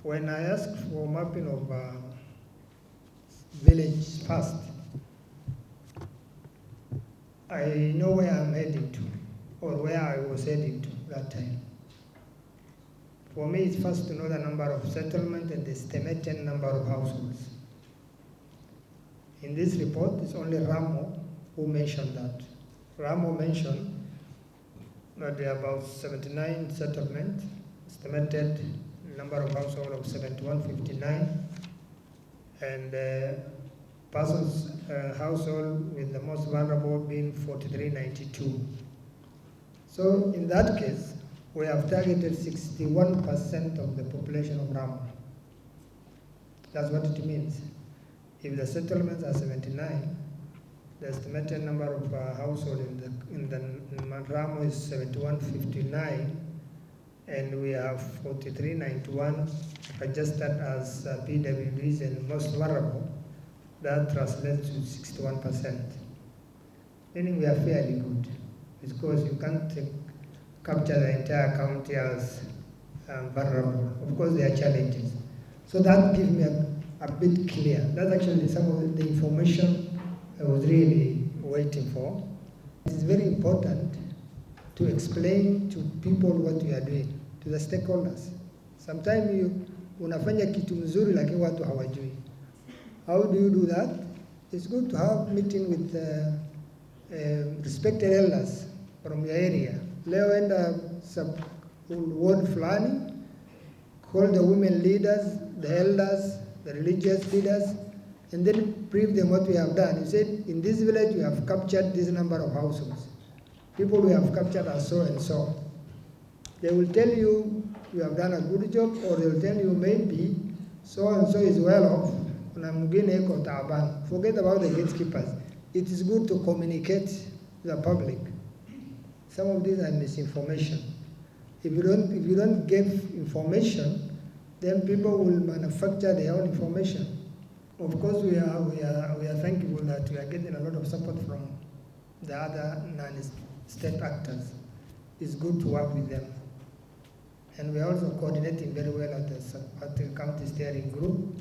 When I asked for mapping of village past, I know where I'm heading to, or where I was heading to that time. For me, it's first to know the number of settlements and the estimated number of households. In this report, it's only Ramo who mentioned that. Ramo mentioned that there are about 79 settlements, estimated number of households of 7159, and persons household with the most vulnerable being 4392. So in that case, we have targeted 61% of the population of Ramo. That's what it means. If the settlements are 79, the estimated number of households in the Ramo is 7159, and we have 4391 registered as PWDs and most vulnerable. That translates to 61%. Meaning we are fairly good, because you can't capture the entire county as vulnerable. Of course, there are challenges. So that gives me a bit clear. That's actually some of the information I was really waiting for. It's very important to explain to people what we are doing, to the stakeholders. Sometimes unafanya kitu mzuri lakini watu hawajui. How do you do that? It's good to have meeting with respected elders from your area. Leo enda ward fulani, call the women leaders, the elders, the religious leaders, and then brief them what we have done. You said, in this village we have captured this number of households. People we have captured are so and so. They will tell you you have done a good job, or they will tell you maybe so and so is well off. Forget about the gatekeepers. It is good to communicate to the public. Some of these are misinformation. If you don't give information, then people will manufacture their own information. Of course, we are thankful that we are getting a lot of support from the other non-state actors. It's good to work with them. And we are also coordinating very well at the county steering group.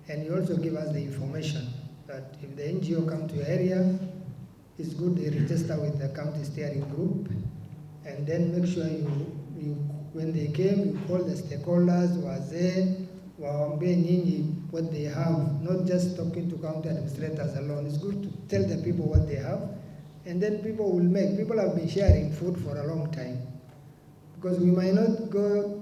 And you also give us the information that if the NGO come to your area, it's good they register with the county steering group, and then make sure when they came, you call the stakeholders, wazee, waambie nyinyi what they have, not just talking to county administrators alone. It's good to tell the people what they have, and then people have been sharing food for a long time, because we might not go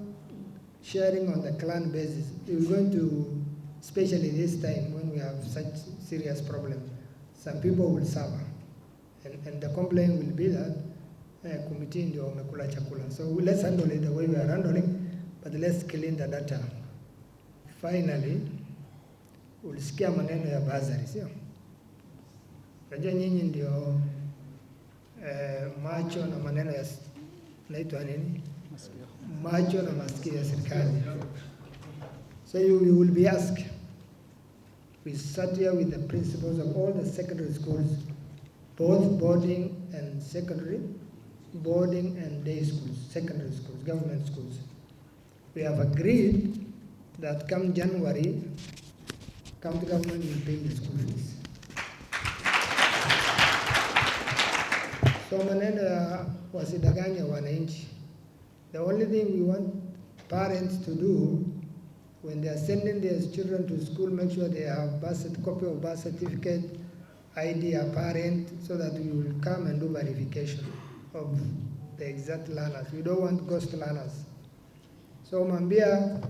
sharing on the clan basis. We're going to, especially this time when we have such serious problems, some people will suffer. And the complaint will be that committee ndio wamekula chakula. So let's handle it the way we are handling, but let's clean the data. Finally, ulisikia maneno ya bursary, sio? Najua nyinyi ndio macho na maneno ya naitwa nini? Macho na masikio ya serikali. So you will be asked. We sat here with the principals of all the secondary schools, both boarding and day schools, secondary schools, government schools. We have agreed that come January, county government will pay the school fees. So maneno ya wasidanganya wananchi. The only thing we want parents to do when they are sending their children to school, make sure they have copy of birth certificate, ID apparent, so that we will come and do verification of the exact learners. We don't want ghost learners. So mambia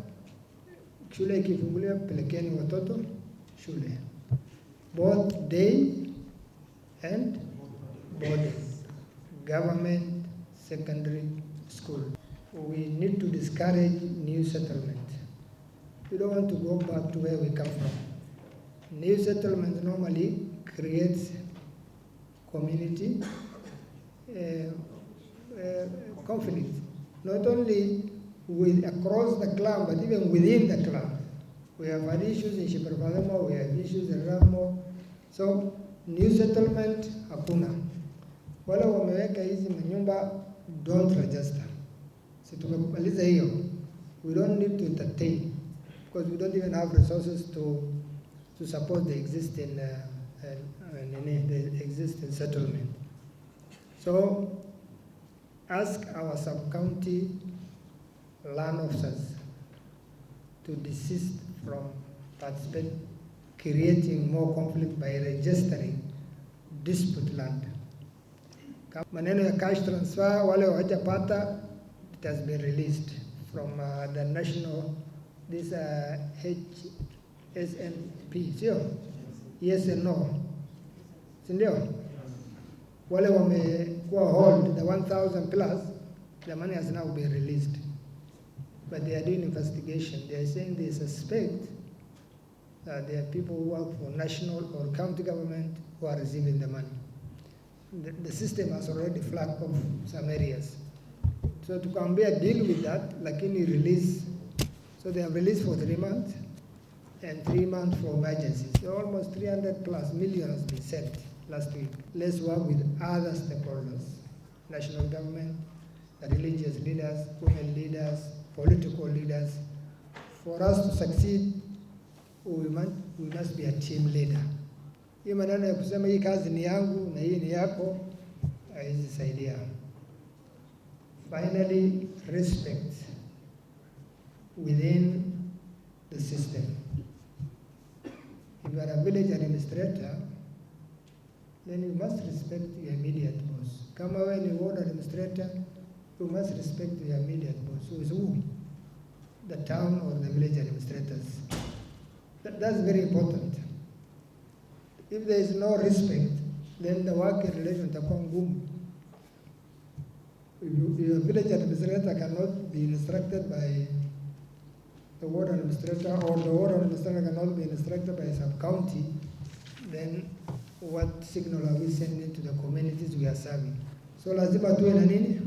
shule ikifunguliwa pelekeni watoto shule, both day and boarding, government secondary school. We need to discourage new settlement. We don't want to go back to where we come from. New settlement normally creates community conflict, not only across the clan, but even within the clan. We have had issues in Shiparvalemo, we have issues in Ramo. So new settlement hakuna. Wale wameweka hizi manyumba, don't register. So tumemaliza hiyo. We don't need to entertain because we don't even have resources to support the existing settlement. So ask our sub-county land officers to desist from creating more conflict by registering dispute land. Maneno ya cash transfer, wale hawajapata, it has been released from the national, this HSNP, sio? Yes and no. Sindio? Wale wamekuwa hold, the 1,000 plus, the money has now been released. But they are doing investigation. They are saying they suspect that there are people who work for national or county government who are receiving the money. The system has already flagged off some areas. So to come here deal with that, lakini release. So they have released for 3 months and 3 months for emergencies. So almost 300 plus million has been sent last week. Let's work with other stakeholders, national government, the religious leaders, women leaders, political leaders. For us to succeed, we must be a team leader. Hii maneno ya kusema hii kazi ni yangu na hii ni yako haiwezi saidia. Finally, respect within the system. If you are a village administrator, then you must respect your immediate boss. Kama wewe ni ward administrator, you must respect your immediate boss. Who is who? The town or the village administrators. That's very important. If there is no respect, then the working relation itakuwa ngumu. Your village administrator cannot be instructed by the ward administrator, or the ward administrator cannot be instructed by a sub-county, then what signal are we sending to the communities we are serving? So lazima tuwe na nini?